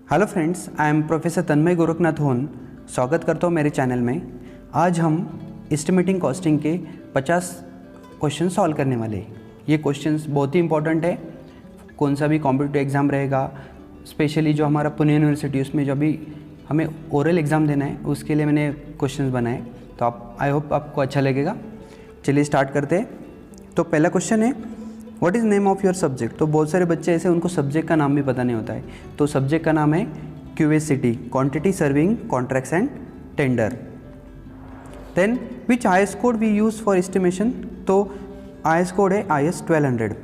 Hello friends, I am professor Tanmay Gorakhnath Hon. स्वागत करता हूँ मेरे चैनल में। आज हम एस्टिमेटिंग कॉस्टिंग के 50 क्वेश्चन सॉल्व करने वाले हैं। ये क्वेश्चंस बहुत ही इंपॉर्टेंट है, कौन सा भी कॉम्पिटिटिव एग्ज़ाम रहेगा, स्पेशली जो हमारा पुणे यूनिवर्सिटी उसमें जो अभी हमें ओरल एग्ज़ाम देना है उसके लिए मैंने क्वेश्चंस बनाए, तो आप आई होप आपको अच्छा लगेगा। चलिए स्टार्ट करते हैं। तो पहला क्वेश्चन है, what is name of your subject. तो बहुत सारे बच्चे ऐसे उनको सब्जेक्ट का नाम भी पता नहीं होता है। तो सब्जेक्ट का नाम है QSCT, quantity serving contracts and tender. Then which IS code we use for estimation. तो IS कोड है IS 1200।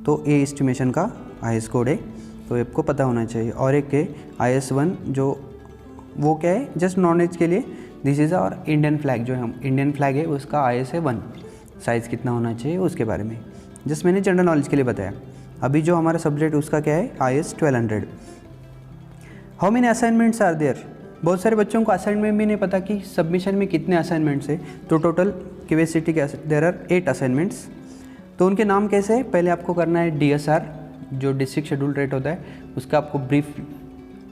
तो ये एस्टिमेशन का IS कोड है, तो आपको पता होना चाहिए। और एक है IS 1, जो वो क्या है, जस्ट नॉलेज के लिए। This is our Indian flag, जो हम इंडियन फ्लैग है उसका IS है 1। साइज़ कितना होना चाहिए उसके बारे में जस्ट मैंने जनरल नॉलेज के लिए बताया। अभी जो हमारा सब्जेक्ट उसका क्या है, IS 1200। How many assignments are there. बहुत सारे बच्चों को असाइनमेंट भी नहीं पता कि सबमिशन में कितने असाइनमेंट्स है। तो टोटल QSCT के देयर आर 8 असाइनमेंट्स। तो उनके नाम कैसे है, पहले आपको करना है DSR, जो डिस्ट्रिक्ट शेड्यूल रेट होता है, उसका आपको ब्रीफ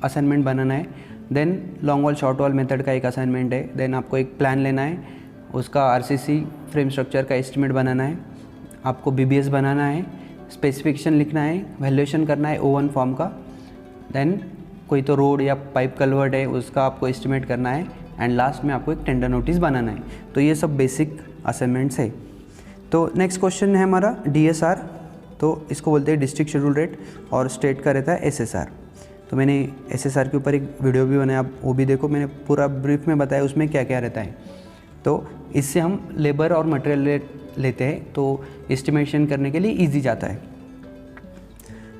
असाइनमेंट बनाना है। Then long wall short wall method का एक असाइनमेंट है। देन आपको एक प्लान लेना है, उसका RCC फ्रेम स्ट्रक्चर का एस्टिमेट बनाना है, आपको BBS बनाना है, स्पेसिफिकेशन लिखना है, वैल्यूएशन करना है O1 फॉर्म का। देन कोई तो रोड या पाइप कल्वर्ट है उसका आपको एस्टिमेट करना है, एंड लास्ट में आपको एक टेंडर नोटिस बनाना है। तो ये सब बेसिक असाइनमेंट्स है। तो नेक्स्ट क्वेश्चन है हमारा DSR। तो इसको बोलते हैं डिस्ट्रिक्ट शेड्यूल रेट, और स्टेट का रहता है SSR। तो मैंने SSR के ऊपर एक वीडियो भी बनाया, आप वो भी देखो, मैंने पूरा ब्रीफ में बताया उसमें क्या क्या रहता है। तो इससे हम लेबर और मटेरियल रेट लेते हैं, तो एस्टिमेशन करने के लिए इजी जाता है।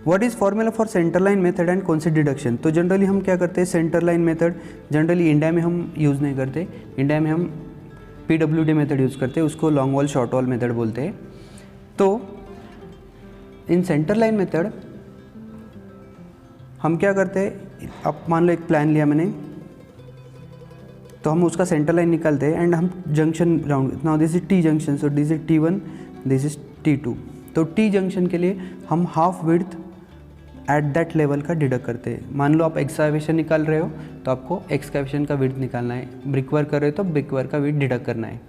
What is formula for centre line method and concept deduction. तो जनरली हम क्या करते हैं, centre line method generally India में हम यूज़ नहीं करते। इंडिया में हम PWD मेथड यूज़ करते हैं, उसको long wall short wall method बोलते हैं। तो इन सेंटर लाइन मेथड हम क्या करते हैं, अब मान लो एक प्लान लिया मैंने, तो हम उसका सेंटर लाइन निकालते हैं एंड हम junction round, now this is T junction, so this is T1, this is T2। तो T जंक्शन के लिए हम half width at that level का डिडक्ट करते हैं। मान लो आप एक्सकावेशन निकाल रहे हो तो आपको एक्सकावेशन का विड्थ निकालना है, ब्रिक वर्क कर रहे हो तो ब्रिक वर्क का विड्थ डिडक्ट करना है।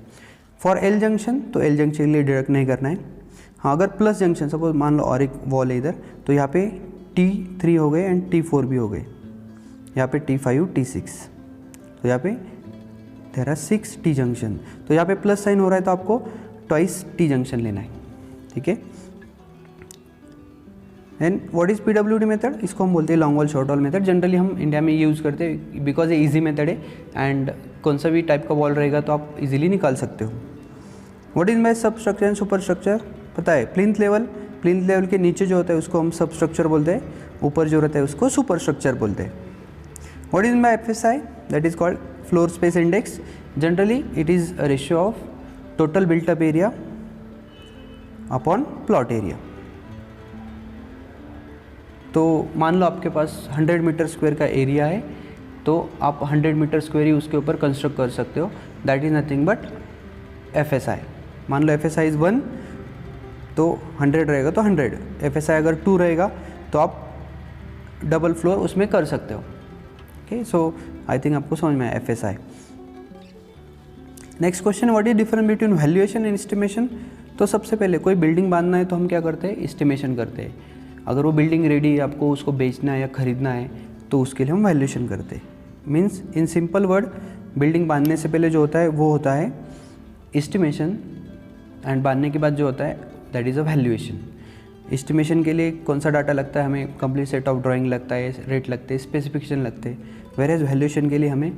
फॉर L जंक्शन, तो L जंक्शन के लिए डिडक्ट नहीं करना है। हाँ, अगर प्लस जंक्शन, सपोज मान लो और एक वॉल है इधर, तो यहाँ पे T3 हो गए एंड T4 भी हो गए, यहाँ पे T5 T6, तो यहाँ पे देयर आर 6 T जंक्शन। तो यहाँ पे प्लस साइन हो रहा है तो आपको ट्वाइस T जंक्शन लेना है, ठीक है। And what is PWD method, इसको हम बोलते हैं long wall short wall method. Generally हम इंडिया में यूज़ करते हैं बिकॉज ये इजी मेथड है, एंड कौन सा भी टाइप का वॉल रहेगा तो आप इजीली निकाल सकते हो। व्हाट इज माई सब स्ट्रक्चर एंड सुपर स्ट्रक्चर, पता है प्लिंथ लेवल के नीचे जो होता है उसको हम सब स्ट्रक्चर बोलते हैं, ऊपर जो रहता है उसको सुपर स्ट्रक्चर बोलते हैं। What is my FSI, that is called floor space index. Generally it is a ratio of total built up area upon plot area. तो मान लो आपके पास 100 मीटर स्क्वायर का एरिया है, तो आप 100 मीटर स्क्वायर ही उसके ऊपर कंस्ट्रक्ट कर सकते हो। That is nothing but FSI। मान लो FSI इज़ 1, तो 100 रहेगा तो 100। FSI अगर 2 रहेगा तो आप डबल फ्लोर उसमें कर सकते हो। ओके, सो आई थिंक आपको समझ में आया FSI। Next question, what is difference between valuation and estimation. तो सबसे पहले कोई बिल्डिंग बांधना है तो हम क्या करते हैं, एस्टिमेशन करते हैं। अगर वो बिल्डिंग रेडी है, आपको उसको बेचना है या ख़रीदना है, तो उसके लिए हम वैल्यूएशन करते हैं। Means in simple word, building बांधने से पहले जो होता है वो होता है एस्टिमेशन, एंड बांधने के बाद जो होता है that is a valuation. Estimation के लिए कौन सा डाटा लगता है, हमें कंप्लीट सेट ऑफ ड्राइंग लगता है, रेट लगते हैं, स्पेसिफिकेशन लगते हैं। वेयर वैल्यूएशन के लिए हमें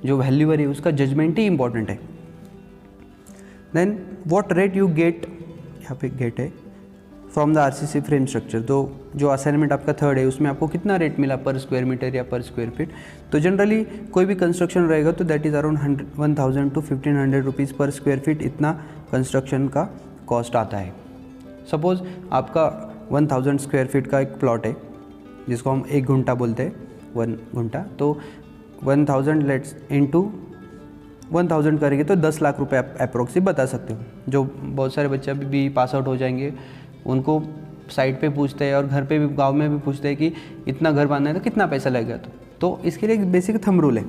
जो वैल्यूअर है उसका जजमेंट ही इंपॉर्टेंट है। Then what rate you get, यहाँ पे गेट है, from the RCC frame structure. तो जो असाइनमेंट आपका थर्ड है उसमें आपको कितना रेट मिला पर स्क्वायर मीटर या पर स्क्वायर फीट। तो जनरली कोई भी कंस्ट्रक्शन रहेगा तो that is around 1000 to 1500 rupees पर स्क्वायर फीट, इतना कंस्ट्रक्शन का कॉस्ट आता है। सपोज़ आपका 1000 स्क्वायर फीट का एक प्लॉट है जिसको हम 1 गुंठा बोलते हैं, 1 गुंठा। तो 1000 लेट्स इंटू 1000 करेंगे तो 10 लाख रुपए आप अप्रोक्सी बता सकते हो। जो बहुत सारे बच्चे अभी भी पास आउट हो जाएंगे उनको साइट पे पूछते हैं और घर पे भी, गांव में भी पूछते हैं कि इतना घर बांधना है तो कितना पैसा लगेगा। तो इसके लिए एक बेसिक थंब रूल है,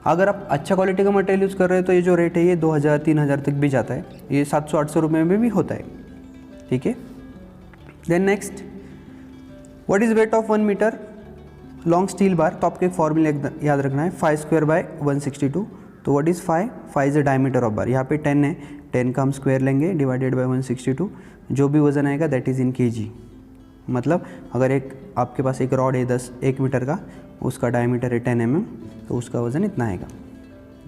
अगर आप अच्छा क्वालिटी का मटेरियल यूज़ कर रहे हो तो ये जो रेट है ये 2000-3000 तक भी जाता है, ये 700-800 रुपये में भी होता है, ठीक है। Then next, what is weight of 1 metre long steel bar. तो आपको एक फॉर्मूला याद रखना है, 5²/162। तो what is 5 is the diameter of bar, यहाँ पे 10 है, 10 का हम स्क्वायर लेंगे डिवाइडेड बाय 162, जो भी वज़न आएगा दैट इज़ इन kg। मतलब अगर एक आपके पास एक रॉड है 1 मीटर का, उसका डायमीटर है 10 mm, तो उसका वज़न इतना आएगा।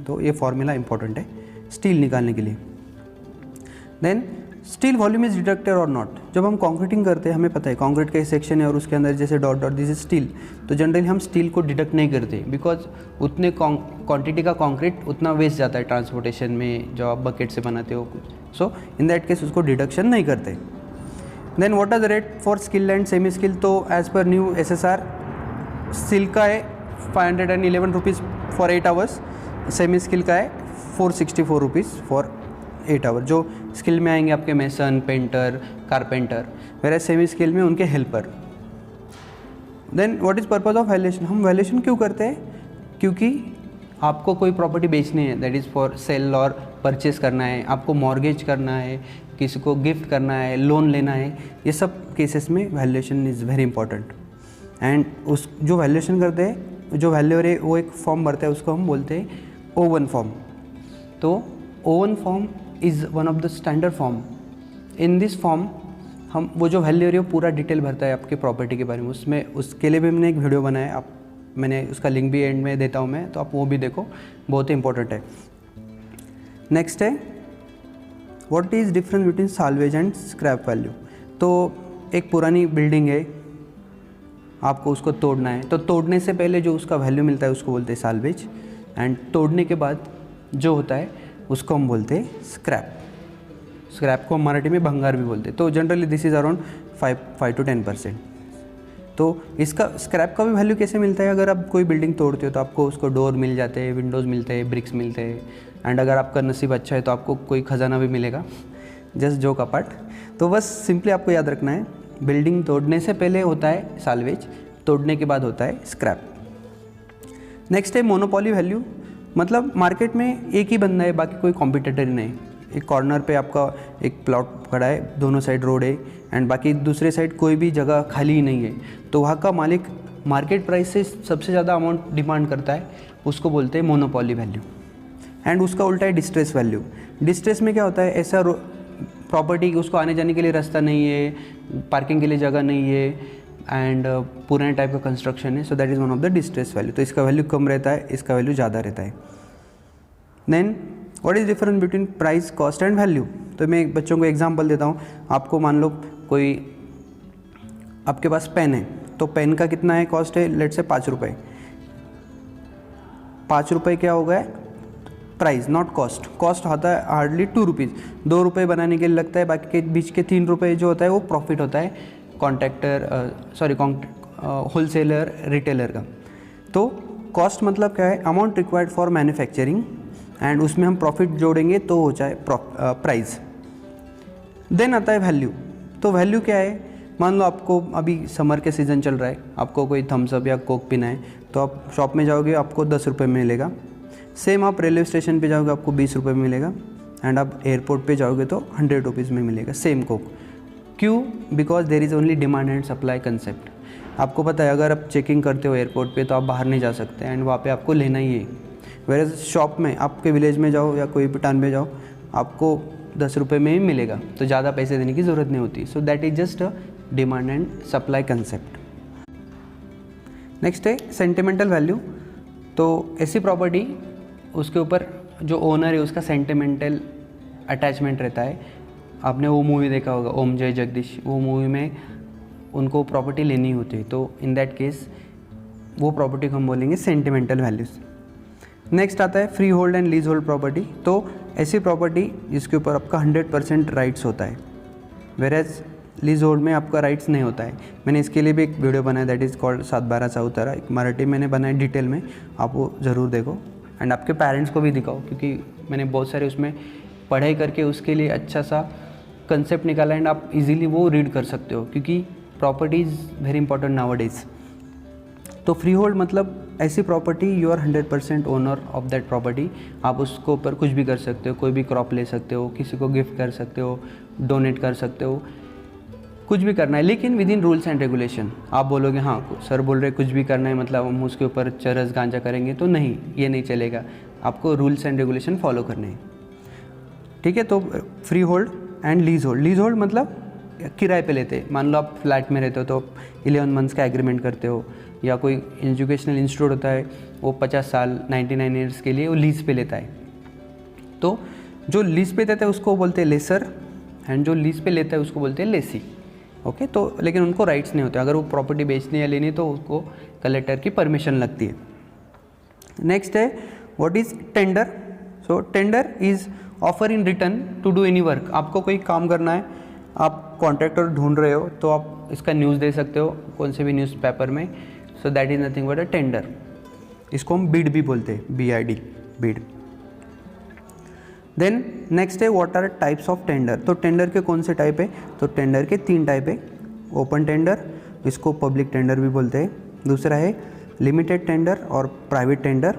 तो ये फॉर्मूला इंपॉर्टेंट है स्टील निकालने के लिए। देन स्टील वॉल्यूम इज डिडक्टेड और नॉट। जब हम कॉन्क्रीटिंग करते हैं, हमें पता है कॉन्क्रीट का सेक्शन है और उसके अंदर जैसे dot dot this is steel, तो जनरली हम स्टील को डिडक्ट नहीं करते, बिकॉज उतने क्वांटिटी का कॉन्क्रीट उतना वेस्ट जाता है ट्रांसपोर्टेशन में, जो आप बकेट से बनाते हो कुछ। सो इन दैट केस उसको डिडक्शन नहीं करते। Then what are the rate for skill and semi skill. तो as per new SSR skill का है 511 rupees for 8 hours, semi skill का है 464 रुपीज़ फॉर 8 आवर। जो स्किल में आएंगे आपके mason, painter, carpenter, where semi skill में उनके helper. Then what is purpose of valuation. हम वैल्यूएशन क्यों करते हैं, क्योंकि आपको कोई प्रॉपर्टी बेचनी है, दैट इज़ फॉर सेल और परचेस करना है, आपको मॉर्गेज करना है, किसी को गिफ्ट करना है, लोन लेना है, ये सब केसेस में valuation is very important. And उस जो वैल्यूएशन करते हैं, जो वैल्यूअर है वो एक फॉर्म भरता है, उसको हम बोलते हैं O1 फॉर्म। तो O1 form is one of the standard form. In this form हम वो जो वैल्यूअर है वो पूरा डिटेल भरता है आपके प्रॉपर्टी के बारे में। उसमें उसके लिए भी मैंने एक वीडियो बनाया, मैंने उसका लिंक भी एंड में देता हूँ मैं, तो आप वो भी देखो, बहुत ही इंपॉर्टेंट है। नेक्स्ट है what is difference between salvage and scrap value. तो एक पुरानी बिल्डिंग है, आपको उसको तोड़ना है, तो तोड़ने से पहले जो उसका वैल्यू मिलता है उसको बोलते हैं साल्वेज, एंड तोड़ने के बाद जो होता है उसको हम बोलते हैं स्क्रैप। स्क्रैप को हम मराठी में भंगार भी बोलते हैं। तो generally this is around 5 to 10%। तो इसका स्क्रैप का भी वैल्यू कैसे मिलता है, अगर आप कोई बिल्डिंग तोड़ते हो तो आपको उसको डोर मिल जाते हैं, विंडोज़ मिलते हैं, ब्रिक्स मिलते हैं, एंड अगर आपका नसीब अच्छा है तो आपको कोई खजाना भी मिलेगा, जस्ट जोक अपार्ट। तो बस सिंपली आपको याद रखना है, बिल्डिंग तोड़ने से पहले होता है साल्वेज, तोड़ने के बाद होता है स्क्रैप। नेक्स्ट है मोनोपोली वैल्यू। मतलब मार्केट में एक ही बंदा है, बाकी कोई कॉम्पिटिटर नहीं। एक कॉर्नर पे आपका एक प्लॉट खड़ा है, दोनों साइड रोड है, एंड बाकी दूसरे साइड कोई भी जगह खाली ही नहीं है, तो वहाँ का मालिक मार्केट प्राइस से सबसे ज़्यादा अमाउंट डिमांड करता है, उसको बोलते हैं मोनोपोली वैल्यू। एंड उसका उल्टा है डिस्ट्रेस वैल्यू। डिस्ट्रेस में क्या होता है, ऐसा प्रॉपर्टी उसको आने जाने के लिए रास्ता नहीं है, पार्किंग के लिए जगह नहीं है, एंड पुराने टाइप का कंस्ट्रक्शन है, so that is one of the distress value. तो इसका वैल्यू कम रहता है, इसका वैल्यू ज़्यादा रहता है। Then what is difference between price, cost and value. तो मैं बच्चों को एग्जांपल देता हूँ। आपको मान लो कोई आपके पास पेन है, तो पेन का कितना है कॉस्ट है, लेट से 5 रुपये। 5 रुपये क्या हो गया प्राइस, नॉट कॉस्ट। कॉस्ट होता है हार्डली 2 रुपीज़, 2 रुपये बनाने के लिए लगता है, बाकी के बीच के 3 रुपये जो होता है वो प्रॉफिट होता है होलसेलर रिटेलर का। तो कॉस्ट मतलब क्या है, amount required for manufacturing, and उसमें हम प्रॉफिट जोड़ेंगे तो हो जाए प्राइस। देन आता है वैल्यू। तो वैल्यू क्या है, मान लो आपको अभी समर के सीज़न चल रहा है, आपको कोई थम्स अप या कोक पीना है, तो आप शॉप में जाओगे आपको 10 रुपये में मिलेगा। सेम आप रेलवे स्टेशन पे जाओगे आपको 20 रुपये में मिलेगा, एंड आप एयरपोर्ट पे जाओगे तो 100 रुपीज़ में मिलेगा सेम कोक। क्यों, because there is only demand and supply concept. आपको पता है अगर आप चेकिंग करते हो एयरपोर्ट पे तो आप बाहर नहीं जा सकते, एंड वहाँ पे आपको लेना ही है। वेयर शॉप में आपके विलेज में जाओ या कोई भी टाउन में जाओ, आपको 10 रुपये में ही मिलेगा, तो ज़्यादा पैसे देने की ज़रूरत नहीं होती। सो that is just a demand and supply concept. Next है सेंटिमेंटल वैल्यू। तो ऐसी प्रॉपर्टी उसके ऊपर जो ओनर है उसका सेंटिमेंटल अटैचमेंट रहता है। आपने वो मूवी देखा होगा ओम जय जगदीश, वो मूवी में उनको प्रॉपर्टी लेनी होती है, तो इन दैट केस वो प्रॉपर्टी को हम बोलेंगे सेंटिमेंटल वैल्यूज़। नेक्स्ट आता है free hold and lease hold property. तो ऐसी प्रॉपर्टी जिसके ऊपर आपका 100% राइट्स होता है, वेरेज लीज होल्ड में आपका राइट्स नहीं होता है। मैंने इसके लिए भी एक वीडियो बनाया, दैट इज़ कॉल्ड 7/12 चौतरा, एक मराठी मैंने बनाया डिटेल में, आप वो ज़रूर देखो, एंड आपके पेरेंट्स को भी दिखाओ, क्योंकि मैंने बहुत सारे उसमें पढ़ाई करके उसके लिए अच्छा सा कंसेप्ट निकाला एंड आप इजीली वो रीड कर सकते हो, क्योंकि property is very important nowadays. तो फ्री होल्ड मतलब ऐसी property you are 100% owner of that property. आप उसको ऊपर कुछ भी कर सकते हो, कोई भी क्रॉप ले सकते हो, किसी को गिफ्ट कर सकते हो, डोनेट कर सकते हो, कुछ भी करना है, लेकिन with in rules and regulation. आप बोलोगे हाँ सर बोल रहे कुछ भी करना है मतलब हम उसके ऊपर चरस गांजा करेंगे, तो नहीं, ये नहीं चलेगा। आपको रूल्स एंड रेगुलेशन फॉलो करने हैं, ठीक है। तो free hold and lease hold. Lease hold मतलब किराए पे लेते हैं। मान लो आप फ्लैट में रहते हो तो 11 मंथ्स का एग्रीमेंट करते हो, या कोई एजुकेशनल इंस्टीट्यूट होता है वो 50 साल 99 ईयर्स के लिए वो लीज़ पे लेता है। तो जो लीज़ पे देता है उसको बोलते हैं लेसर, एंड जो लीज़ पे लेता है उसको बोलते हैं लेसी। ओके, तो लेकिन उनको राइट्स नहीं होते। अगर वो प्रॉपर्टी बेचनी या लेनी तो उसको कलेक्टर की परमिशन लगती है। नेक्स्ट है what is tender. So tender is offer in return to do any work. आपको कोई काम करना है, आप कॉन्ट्रैक्टर ढूंढ रहे हो, तो आप इसका न्यूज़ दे सकते हो कौन से भी न्यूज़पेपर में। So that is nothing but a tender. इसको हम बिड भी बोलते हैं, BID, बिड। देन नेक्स्ट है what are types of tender. तो टेंडर के कौन से टाइप है, तो टेंडर के 3 टाइप है। ओपन टेंडर, इसको पब्लिक टेंडर भी बोलते हैं। दूसरा है लिमिटेड टेंडर और प्राइवेट टेंडर,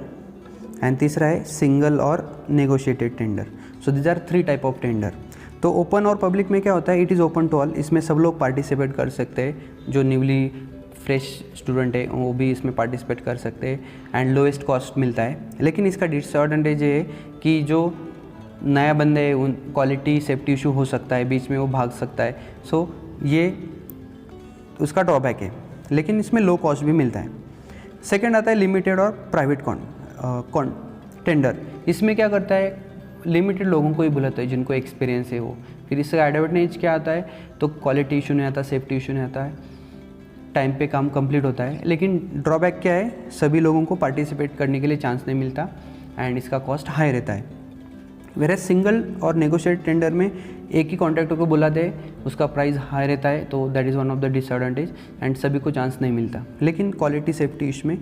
एंड तीसरा है सिंगल और negotiated tender. So these are 3 type of tender. तो ओपन और पब्लिक में क्या होता है, it is open to all. इसमें सब लोग पार्टिसिपेट कर सकते हैं। जो न्यूली फ्रेश स्टूडेंट है वो भी इसमें पार्टिसिपेट कर सकते हैं, एंड लोएस्ट कॉस्ट मिलता है। लेकिन इसका डिसएडवांटेज ये है कि जो नया बंदे है उन क्वालिटी सेफ्टी इशू हो सकता है, बीच में वो भाग सकता है। सो ये उसका ड्रॉबैक है, लेकिन इसमें लो कॉस्ट भी मिलता है। सेकंड आता है लिमिटेड और प्राइवेट टेंडर। इसमें क्या करता है, लिमिटेड लोगों को ही बुलाता है जिनको एक्सपीरियंस है वो। फिर इसका एडवांटेज क्या आता है, तो क्वालिटी इशू नहीं आता, सेफ्टी इशू नहीं आता है, टाइम पे काम कंप्लीट होता है। लेकिन ड्रॉबैक क्या है, सभी लोगों को पार्टिसिपेट करने के लिए चांस नहीं मिलता, एंड इसका कॉस्ट हाई रहता है। वेरे सिंगल और नेगोशिएट टेंडर में एक ही कॉन्ट्रैक्टर को बुलाते हैं, उसका प्राइस हाई रहता है, तो that is one of the disadvantage, and सभी को चांस नहीं मिलता। लेकिन क्वालिटी सेफ्टी इसमें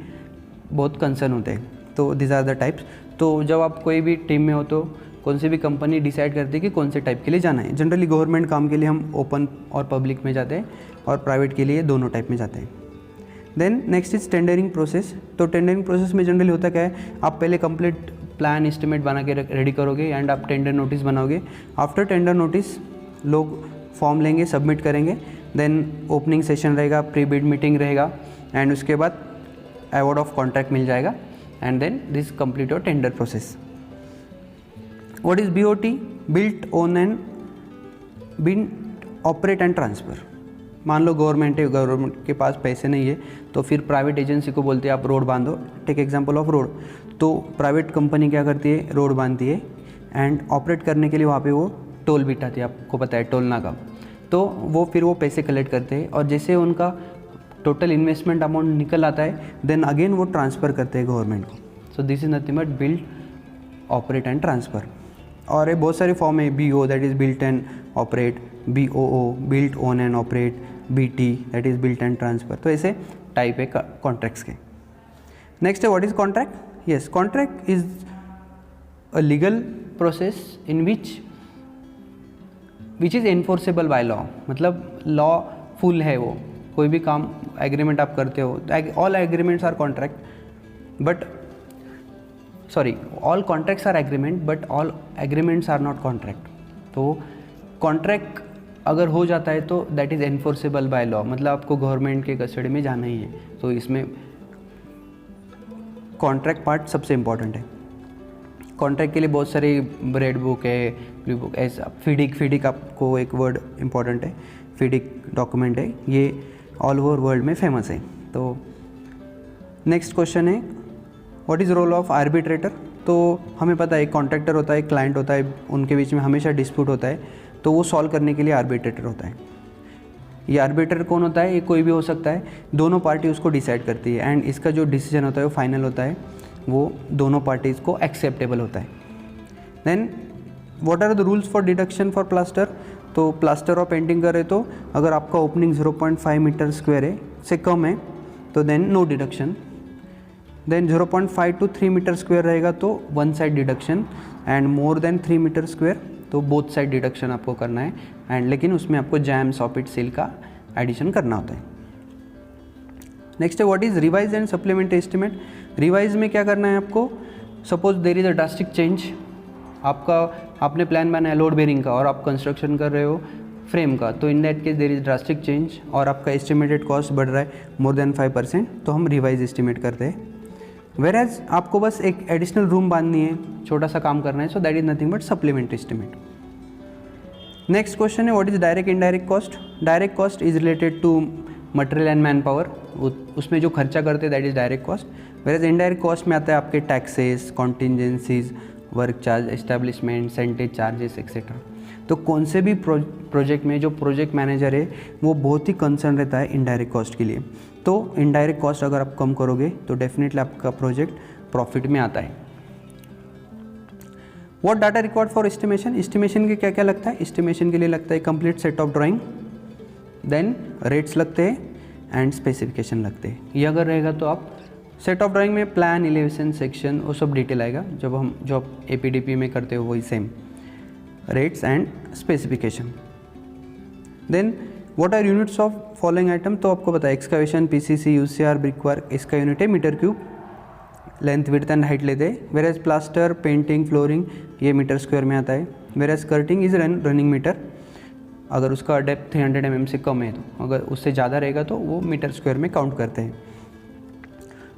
बहुत कंसर्न होते हैं। तो दिस आर द टाइप्स। तो जब आप कोई भी टीम में हो तो कौन सी भी कंपनी डिसाइड करती है कि कौन से टाइप के लिए जाना है। जनरली गवर्नमेंट काम के लिए हम ओपन और पब्लिक में जाते हैं, और प्राइवेट के लिए दोनों टाइप में जाते हैं। Then next is tendering process. तो टेंडरिंग प्रोसेस में जनरली होता क्या है, आप पहले कंप्लीट प्लान एस्टिमेट बना के रेडी करोगे, एंड आप टेंडर नोटिस बनाओगे। आफ्टर टेंडर नोटिस लोग फॉर्म लेंगे, सबमिट करेंगे। देन ओपनिंग सेशन रहेगा, प्री बिड मीटिंग रहेगा, एंड उसके बाद अवार्ड ऑफ कॉन्ट्रैक्ट मिल जाएगा, and then this complete your tender process. What is BOT, built own and build operate and transfer. मान लो गवर्नमेंट है, गवर्नमेंट के पास पैसे नहीं है, तो फिर प्राइवेट एजेंसी को बोलते हैं आप रोड बांधो। Take example of road. तो प्राइवेट कंपनी क्या करती है, रोड बांधती है, एंड ऑपरेट करने के लिए वहाँ पे वो टोल बिठाती है, आपको पता है टोल नाका। तो वो फिर वो पैसे कलेक्ट करते हैं, और जैसे उनका टोटल इन्वेस्टमेंट अमाउंट निकल आता है, देन अगेन वो ट्रांसफ़र करते हैं गवर्नमेंट को। So this is nothing but build operate and transfer. और ये बहुत सारे फॉर्म है, BO that is built and operate, BOO built own and operate, BT that is built and transfer. तो ऐसे टाइप है कॉन्ट्रैक्ट्स के। नेक्स्ट है what is contract. Yes, contract is a legal process in which is enforceable by law. मतलब law full है वो, कोई भी काम एग्रीमेंट आप करते हो, all agreements are contract, but sorry all contracts are agreement but all agreements are not contract. तो कॉन्ट्रैक्ट अगर हो जाता है तो that is enforceable by law, मतलब आपको गवर्नमेंट के कस्टडी में जाना ही है। तो इसमें कॉन्ट्रैक्ट पार्ट सबसे इम्पॉर्टेंट है। कॉन्ट्रैक्ट के लिए बहुत सारी रेड बुक है, ब्लू बुक, ऐसा फिडिक आपको एक वर्ड इम्पॉर्टेंट है, फिडिक डॉक्यूमेंट है, ये ऑल ओवर वर्ल्ड में फेमस है। तो नेक्स्ट क्वेश्चन है what is role of arbitrator. तो हमें पता है एक कॉन्ट्रैक्टर होता है, क्लाइंट होता है, उनके बीच में हमेशा डिस्प्यूट होता है, तो वो सॉल्व करने के लिए आर्बिट्रेटर होता है। ये आर्बिट्रेटर कौन होता है, ये कोई भी हो सकता है, दोनों पार्टी उसको डिसाइड करती है, एंड इसका जो डिसीजन होता है वो फाइनल होता है, वो दोनों पार्टीज़ को एक्सेप्टेबल होता है। Then what are the rules for deduction for plaster. तो प्लास्टर और पेंटिंग करे तो अगर आपका ओपनिंग 0.5 मीटर स्क्वायर है से कम है तो then no deduction. Then 0.5 to 3 metre square रहेगा तो one side deduction, and more than 3 metre square तो बोथ साइड डिडक्शन आपको करना है एंड लेकिन उसमें आपको जैम सॉपिट सेल का एडिशन करना होता है। नेक्स्ट है what is revise and supplementary estimate. Revise में क्या करना है आपको, suppose there is a drastic change, आपने प्लान बनाया लोड बेरिंग का और आप कंस्ट्रक्शन कर रहे हो फ्रेम का, तो in that case there is drastic change और आपका एस्टिमेटेड कॉस्ट बढ़ रहा है मोर देन 5%, तो हम रिवाइज एस्टिमेट करते हैं। वेर एज आपको बस एक एडिशनल रूम बांधनी है, छोटा सा काम करना है, so that is nothing but supplementary estimate. Next question है what is direct indirect cost. Direct cost is related to material and man power, उसमें जो खर्चा करते हैं that is direct cost. Whereas indirect cost में आता है आपके taxes, contingencies, work charge, establishment, centage charges etcetera. तो कौन से भी प्रोजेक्ट में जो प्रोजेक्ट मैनेजर है वो बहुत ही कंसर्न रहता है इनडायरेक्ट कॉस्ट के लिए। तो इनडायरेक्ट कॉस्ट अगर आप कम करोगे तो डेफिनेटली आपका प्रोजेक्ट प्रॉफिट में आता है। What data required for estimation. Estimation के क्या क्या लगता है, एस्टिमेशन के लिए लगता है complete set of drawing, then rates लगते हैं एंड स्पेसिफिकेशन लगते हैं। ये अगर रहेगा तो आप सेट ऑफ ड्राइंग में प्लान, एलिवेशन, सेक्शन वो सब डिटेल आएगा, जब हम जो APDP में करते हो वही same, rates and specification. Then what are units of following item, तो आपको पता है excavation, PCC, UCR, brick work, इसका यूनिट है metre cube, length, width and height लेते हैं। Whereas plaster, painting, flooring ये मीटर स्क्वायर में आता है। Whereas skirting is running metre, अगर उसका डेप्थ 300 mm से कम है तो, अगर उससे ज़्यादा रहेगा तो वो मीटर स्क्वायर में काउंट करते हैं।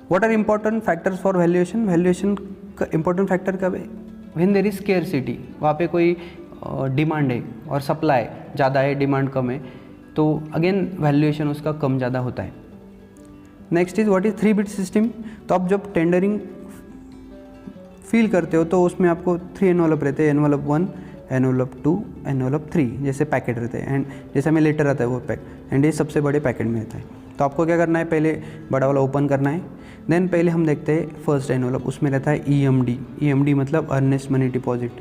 What are important factors for valuation. Valuation का इंपॉर्टेंट फैक्टर कब है, व्हेन देयर इज स्केर्सिटी, वहाँ पे कोई डिमांड है और सप्लाई ज़्यादा है, डिमांड कम है, तो अगेन वैल्यूएशन उसका कम ज़्यादा होता है। Next is what is 3 bit system. तो आप जब टेंडरिंग फील करते हो तो उसमें आपको 3 एनवलप रहते हैं, एनवलप 1, एनवलप 2, एनवलप 3 जैसे पैकेट रहते हैं, एंड जैसे हमें लेटर आता है वो पैक, एंड ये सबसे बड़े पैकेट में रहता है। तो आपको क्या करना है, पहले बड़ा वाला ओपन करना है, देन पहले हम देखते हैं फर्स्ट एनवलप, उसमें रहता है EMD। EMD मतलब अर्नेस्ट मनी डिपॉजिट।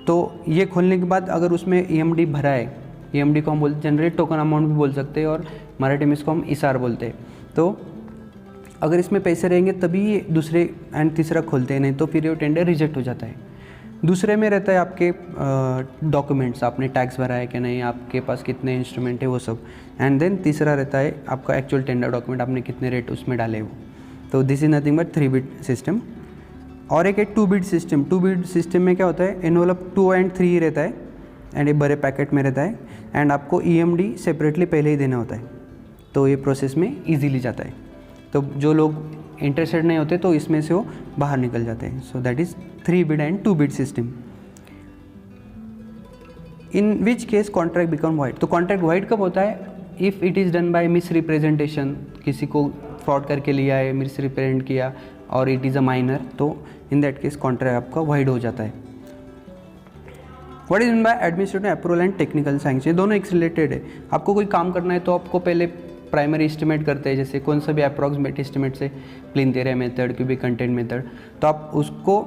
तो ये खोलने के बाद अगर उसमें EMD भरा है, EMD को हम बोलते जनरली टोकन अमाउंट भी बोल सकते हैं और मराठी में इसको हम इसार बोलते हैं। तो अगर इसमें पैसे रहेंगे तभी ये दूसरे एंड तीसरा खोलते हैं, नहीं तो फिर ये टेंडर रिजेक्ट हो जाता है। दूसरे में रहता है आपके डॉक्यूमेंट्स, आपने टैक्स भरा है कि नहीं, आपके पास कितने इंस्ट्रूमेंट है वो सब, एंड देन तीसरा रहता है आपका एक्चुअल टेंडर डॉक्यूमेंट, आपने कितने रेट उसमें डाले वो। तो this is nothing but 3 bit system. और एक है 2 बिट सिस्टम। 2 बिट सिस्टम में क्या होता है, एनवलप 2 एंड 3 रहता है एंड ये बड़े पैकेट में रहता है, एंड आपको EMD सेपरेटली पहले ही देना होता है, तो ये प्रोसेस में ईजीली जाता है। तो जो लोग इंटरेस्टेड नहीं होते तो इसमें से वो बाहर निकल जाते हैं। सो that is 3 bit and 2 bit system. In which case contract become wide. तो कॉन्ट्रैक्ट वाइड कब होता है, if it is done by miss representation, किसी को फ्रॉड करके लिया है, मिस रिप्रेजेंट किया और इट इज़ अ माइनर, तो इन दैट केस कॉन्ट्रैक्ट आपका वाइड हो जाता है। What is mean by administrative approval and technical sanction, ये दोनों एक रिलेटेड है। आपको कोई काम करना है तो आपको पहले प्राइमरी एस्टिमेट करते हैं, जैसे कौन सा भी अप्रॉक्सीमेट एस्टिमेट से plain area method, cubic content method, तो आप उसको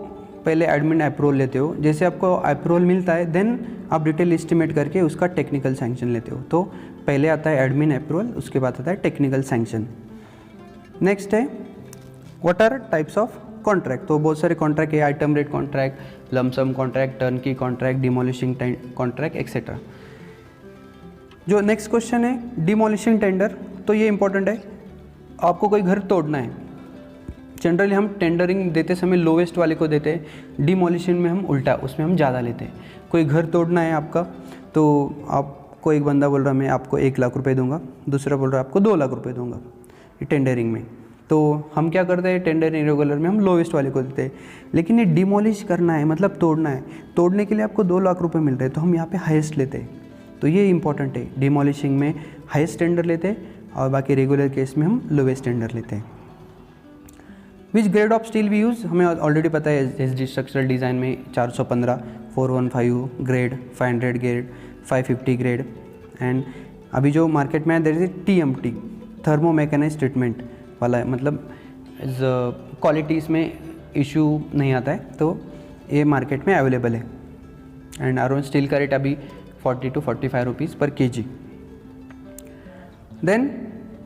पहले एडमिन अप्रूवल लेते हो। जैसे आपको अप्रूवल मिलता है देन आप डिटेल एस्टिमेट करके उसका टेक्निकल सैंक्शन लेते हो। तो पहले आता है एडमिन अप्रूवल, उसके बाद आता है टेक्निकल सैंक्शन। नेक्स्ट है what are types of contract. तो बहुत सारे कॉन्ट्रैक्ट है, item rate contract, lump sum contract, turnkey contract, demolishing contract etcetera. जो नेक्स्ट क्वेश्चन है डिमोलिशिंग टेंडर, तो ये इंपॉर्टेंट है। आपको कोई घर तोड़ना है, जनरली हम टेंडरिंग देते समय लोवेस्ट वाले को देते हैं, डिमोलिशन में हम उल्टा, उसमें हम ज़्यादा लेते हैं। कोई घर तोड़ना है आपका, तो आपको एक बंदा बोल रहा मैं आपको 1 लाख रुपए दूंगा, दूसरा बोल रहा है आपको 2 लाख रुपए दूंगा, ये टेंडरिंग में। तो हम क्या करते हैं, टेंडर इरेगुलर में हम लोवेस्ट वाले को देते हैं। लेकिन ये डिमोलिश करना है मतलब तोड़ना है, तोड़ने के लिए आपको 2 लाख रुपए मिल रहे हैं, तो हम यहाँ पे हाईएस्ट लेते हैं। तो ये इंपॉर्टेंट है, डिमोलिशिंग में हाईएस्ट टेंडर लेते हैं और बाकी रेगुलर केस में हम लोवेस्ट टेंडर लेते हैं। Which grade of steel we use, हमें ऑलरेडी पता है एसडी स्ट्रक्चरल डिज़ाइन में 415, 415 ग्रेड, 500 ग्रेड, 550 ग्रेड, एंड अभी जो मार्केट में है there is TMT, thermo mechanised treatment वाला है, मतलब क्वालिटी इसमें इशू नहीं आता है, तो ये मार्केट में अवेलेबल है। एंड आयरन स्टील का रेट अभी 40 to 45 रुपीज़ पर kg। Then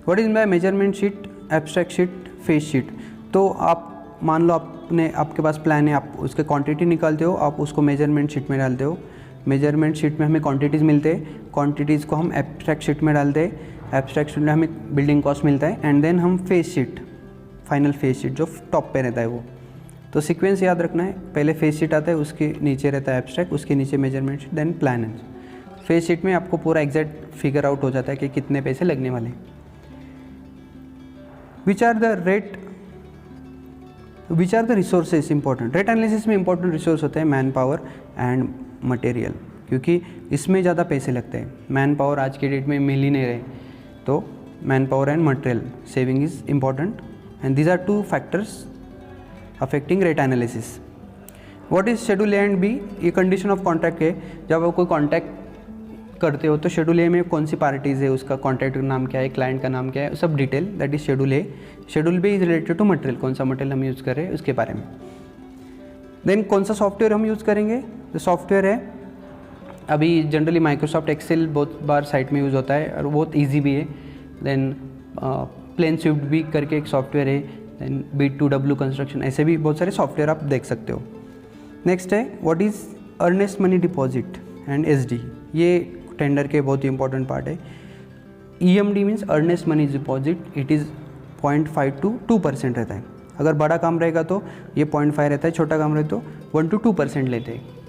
what is by measurement sheet, abstract sheet, face sheet. तो आप मान लो आपके पास प्लान है, आप उसके क्वांटिटी निकालते हो, आप उसको मेजरमेंट शीट में डालते हो। मेजरमेंट शीट में हमें क्वांटिटीज़ मिलते हैं, क्वांटिटीज़ को हम एब्स्ट्रैक्ट शीट में डालते हैं, एब्स्ट्रैक्ट शीट में हमें बिल्डिंग कॉस्ट मिलता है, एंड देन हम face sheet, final face sheet जो टॉप पे रहता है वो। तो सीक्वेंस याद रखना है, पहले फेस शीट आता है, उसके नीचे रहता है एब्स्ट्रैक्ट, उसके नीचे मेजरमेंट शीट, देन प्लान है। फेस शीट में आपको पूरा एग्जैक्ट फिगर आउट हो जाता है कि कितने पैसे लगने वाले। Which are the resources important. Rate analysis में इंपॉर्टेंट रिसोर्स होते हैं मैन पावर एंड मटेरियल, क्योंकि इसमें ज़्यादा पैसे लगते हैं। मैन पावर आज के डेट में मिल ही नहीं रहे, तो man power and material saving is important, and these are 2 factors affecting rate analysis. What is schedule A and B? ये कंडीशन ऑफ कॉन्ट्रैक्ट है। जब आप कोई कॉन्ट्रैक्ट करते हो तो शेड्यूल ए में कौन सी पार्टीज़ है, उसका कॉन्ट्रैक्ट का नाम क्या है, क्लाइंट का नाम क्या है, सब detail, that is schedule A. Schedule B is related to material, कौन सा मटेरियल हम यूज़ कर रहे हैं उसके बारे में। देन कौन सा सॉफ्टवेयर हम यूज़ करेंगे? जो सॉफ्टवेयर है, अभी जनरली माइक्रोसॉफ्ट एक्सेल बहुत बार साइट में यूज़ होता है और बहुत ईजी भी है। देन प्लेन स्विफ्ट भी करके एक सॉफ्टवेयर है, देन B2W कंस्ट्रक्शन, ऐसे भी बहुत सारे सॉफ्टवेयर आप देख सकते हो। नेक्स्ट है what is earnest money deposit and SD। ये टेंडर के बहुत ही इंपॉर्टेंट पार्ट है। EMD means earnest money deposit, it is 0.5 to 2% रहता है। अगर बड़ा काम रहेगा तो ये 0.5 रहता है, छोटा काम रहे तो 1 to 2% लेते हैं।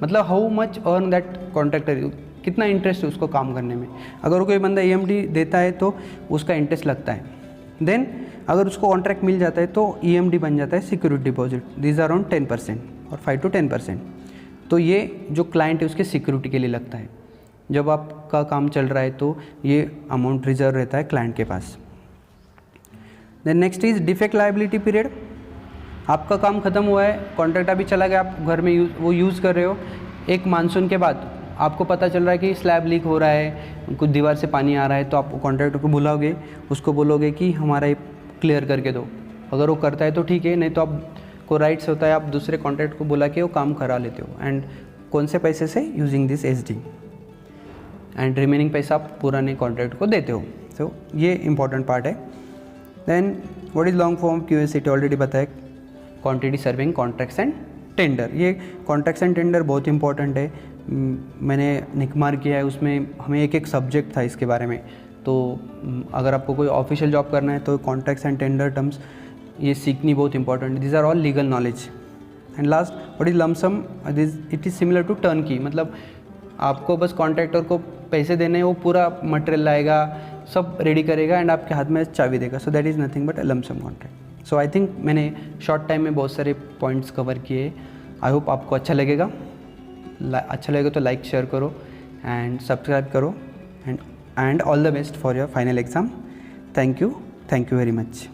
मतलब how much earn that contractor, कितना इंटरेस्ट है उसको काम करने में। अगर कोई बंदा EMD देता है तो उसका इंटरेस्ट लगता है। देन अगर उसको कॉन्ट्रैक्ट मिल जाता है तो EMD बन जाता है security deposit, these are around 10% और 5 to 10%। तो ये जो क्लाइंट है उसके सिक्योरिटी के लिए लगता है। जब आपका काम चल रहा है तो ये अमाउंट रिजर्व रहता है क्लाइंट के पास। Then next is defect liability period. आपका काम खत्म हुआ है, कॉन्ट्रैक्ट अभी चला गया, आप घर में यूज़ कर रहे हो। एक मानसून के बाद आपको पता चल रहा है कि स्लैब लीक हो रहा है, कुछ दीवार से पानी आ रहा है, तो आप कॉन्ट्रैक्टर को बुलाओगे, उसको बोलोगे कि हमारा ये क्लियर करके दो। अगर वो करता है तो ठीक है, नहीं तो आपको राइट्स होता है, आप दूसरे कॉन्ट्रैक्ट को बुला के वो काम करा लेते हो। एंड कौन से पैसे से? Using this SD, and remaining पैसा आप पुराने कॉन्ट्रैक्ट को देते हो। तो ये इंपॉर्टेंट पार्ट है। Then what is long form QSAT, already बताया, quantity serving contracts and tender. ये कॉन्ट्रैक्ट्स एंड टेंडर बहुत इंपॉर्टेंट है। मैंने निकमार किया है, उसमें हमें एक सब्जेक्ट था इसके बारे में। तो अगर आपको कोई ऑफिशियल जॉब करना है तो कॉन्ट्रैक्ट्स एंड टेंडर टर्म्स ये सीखनी बहुत इंपॉर्टेंट है। These are all legal knowledge. And last what is lump sum, it is similar to turnkey, मतलब आपको बस कॉन्ट्रैक्टर को पैसे देने, वो पूरा मटेरियल लाएगा, सब रेडी करेगा एंड आपके हाथ में चाबी देगा। सो that is nothing but a lump sum contract. So I think मैंने शॉर्ट टाइम में बहुत सारे पॉइंट्स कवर किए। आई होप आपको अच्छा लगेगा। अच्छा लगेगा तो लाइक शेयर करो एंड सब्सक्राइब करो, and all the best for your final exam. Thank you very much.